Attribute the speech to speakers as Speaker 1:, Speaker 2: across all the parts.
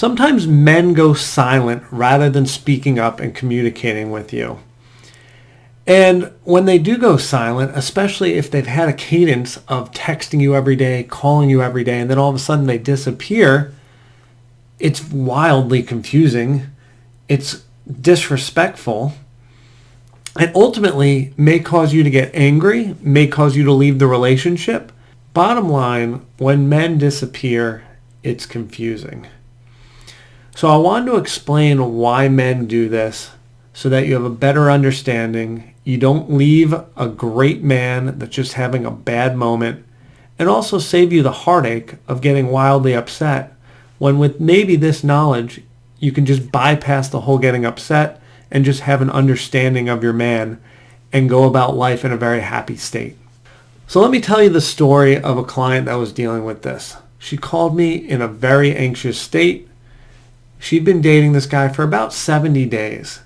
Speaker 1: Sometimes men go silent rather than speaking up and communicating with you. And when they do go silent, especially if they've had a cadence of texting you every day, calling you every day, and then all of a sudden they disappear, it's wildly confusing. It's disrespectful, and ultimately may cause you to get angry, may cause you to leave the relationship. Bottom line, when men disappear, it's confusing. So I wanted to explain why men do this so that you have a better understanding. You don't leave a great man that's just having a bad moment, and also save you the heartache of getting wildly upset when with maybe this knowledge, you can just bypass the whole getting upset and just have an understanding of your man and go about life in a very happy state. So let me tell you the story of a client that was dealing with this. She called me in a very anxious state. She'd been dating this guy for about 70 days.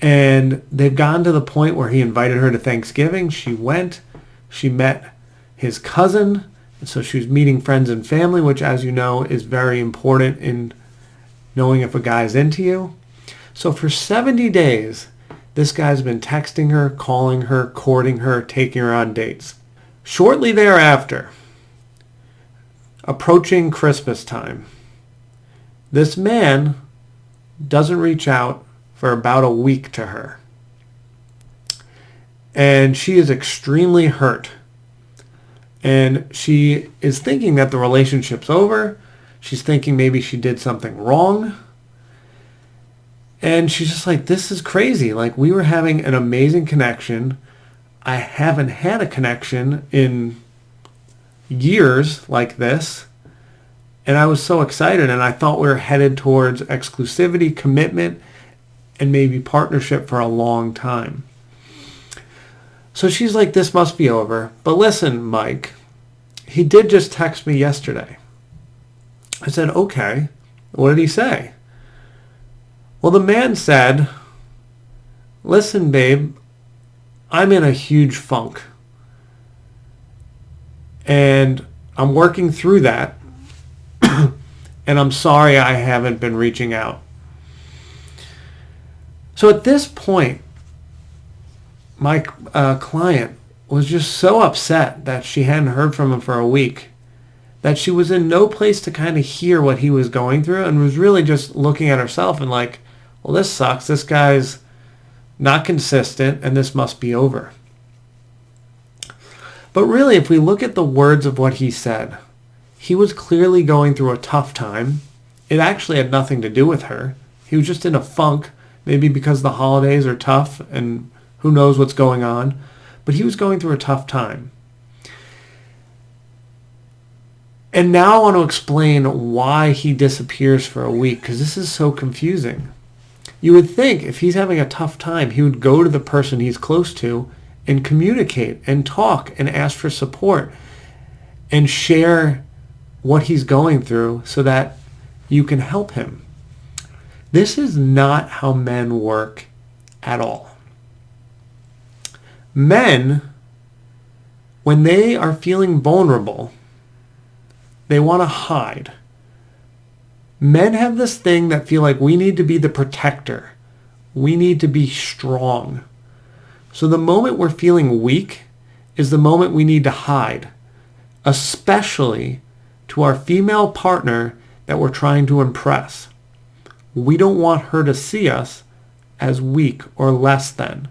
Speaker 1: And they've gotten to the point where he invited her to Thanksgiving. She went. She met his cousin. And so she was meeting friends and family, which, as you know, is very important in knowing if a guy's into you. So for 70 days, this guy's been texting her, calling her, courting her, taking her on dates. Shortly thereafter, approaching Christmas time, this man doesn't reach out for about a week to her. And she is extremely hurt. And she is thinking that the relationship's over. She's thinking maybe she did something wrong. And she's just like, this is crazy. Like, we were having an amazing connection. I haven't had a connection in years like this. And I was so excited, and I thought we were headed towards exclusivity, commitment, and maybe partnership for a long time. So she's like, this must be over. But listen, Mike, he did just text me yesterday. I said, okay. What did he say? Well, the man said, listen, babe, I'm in a huge funk. And I'm working through that. And I'm sorry I haven't been reaching out. So at this point, my client was just so upset that she hadn't heard from him for a week that she was in no place to kind of hear what he was going through, and was really just looking at herself and like, well, this sucks. This guy's not consistent, and this must be over. But really, if we look at the words of what he said, he was clearly going through a tough time. It actually had nothing to do with her. He was just in a funk, maybe because the holidays are tough and who knows what's going on. But he was going through a tough time. And now I want to explain why he disappears for a week, because this is so confusing. You would think if he's having a tough time, he would go to the person he's close to and communicate and talk and ask for support and share what he's going through so that you can help him. This is not how men work at all. Men, when they are feeling vulnerable, they want to hide. Men have this thing that feel like we need to be the protector. We need to be strong. So the moment we're feeling weak is the moment we need to hide, especially to our female partner that we're trying to impress. We don't want her to see us as weak or less than.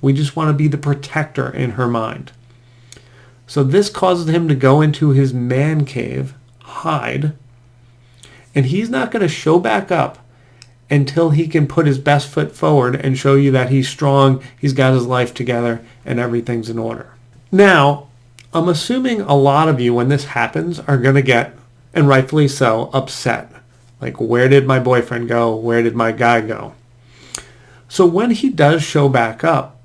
Speaker 1: We just want to be the protector in her mind. So this causes him to go into his man cave, hide, and he's not going to show back up until he can put his best foot forward and show you that he's strong, he's got his life together, and everything's in order. Now, I'm assuming a lot of you, when this happens, are going to get, and rightfully so, upset. Like, where did my boyfriend go? Where did my guy go? So when he does show back up,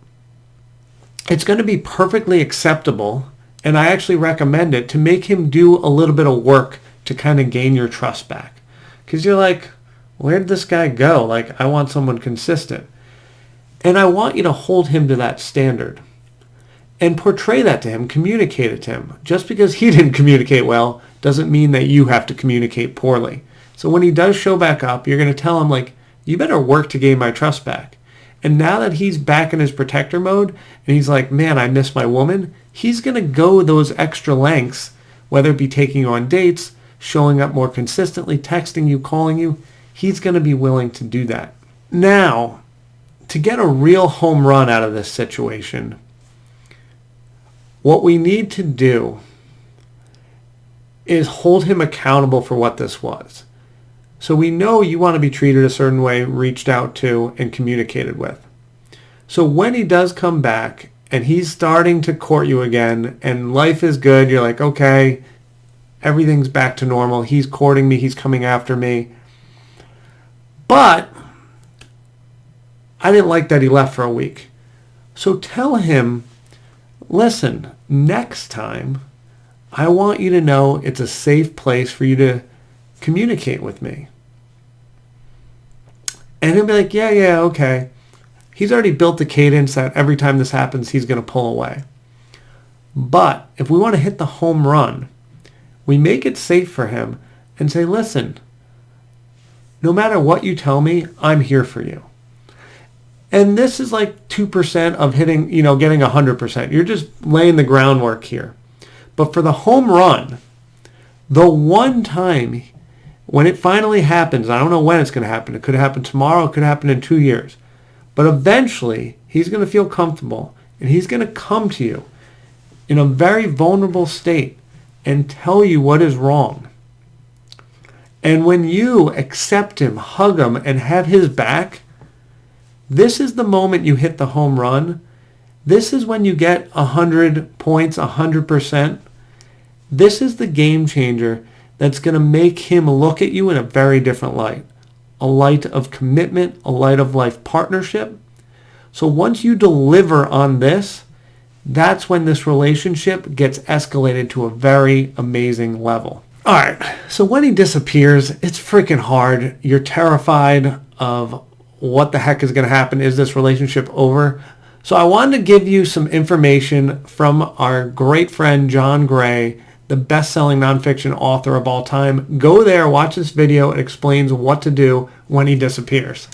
Speaker 1: it's going to be perfectly acceptable, and I actually recommend it, to make him do a little bit of work to kind of gain your trust back. Because you're like, where did this guy go? Like, I want someone consistent. And I want you to hold him to that standard. And portray that to him, communicate it to him. Just because he didn't communicate well doesn't mean that you have to communicate poorly. So when he does show back up, you're going to tell him, like, you better work to gain my trust back. And now that he's back in his protector mode and he's like, man, I miss my woman, he's going to go those extra lengths, whether it be taking you on dates, showing up more consistently, texting you, calling you. He's going to be willing to do that. Now, to get a real home run out of this situation, what we need to do is hold him accountable for what this was. So we know you want to be treated a certain way, reached out to, and communicated with. So when he does come back and he's starting to court you again and life is good, you're like, okay, everything's back to normal. He's courting me. He's coming after me. But I didn't like that he left for a week. So tell him, listen, next time, I want you to know it's a safe place for you to communicate with me. And he'll be like, yeah, okay. He's already built the cadence that every time this happens, he's going to pull away. But if we want to hit the home run, we make it safe for him and say, listen, no matter what you tell me, I'm here for you. And this is like 2% of hitting, getting 100%. You're just laying the groundwork here. But for the home run, the one time when it finally happens, I don't know when it's going to happen. It could happen tomorrow. It could happen in 2 years. But eventually, he's going to feel comfortable, and he's going to come to you in a very vulnerable state and tell you what is wrong. And when you accept him, hug him, and have his back, this is the moment you hit the home run. This is when you get 100 points, 100%. This is the game changer that's going to make him look at you in a very different light. A light of commitment, a light of life partnership. So once you deliver on this, that's when this relationship gets escalated to a very amazing level. All right, so when he disappears, it's freaking hard. You're terrified of what the heck is going to happen. Is this relationship over? So I wanted to give you some information from our great friend John Gray, the best-selling nonfiction author of all time. Go there, watch this video. It explains what to do when he disappears.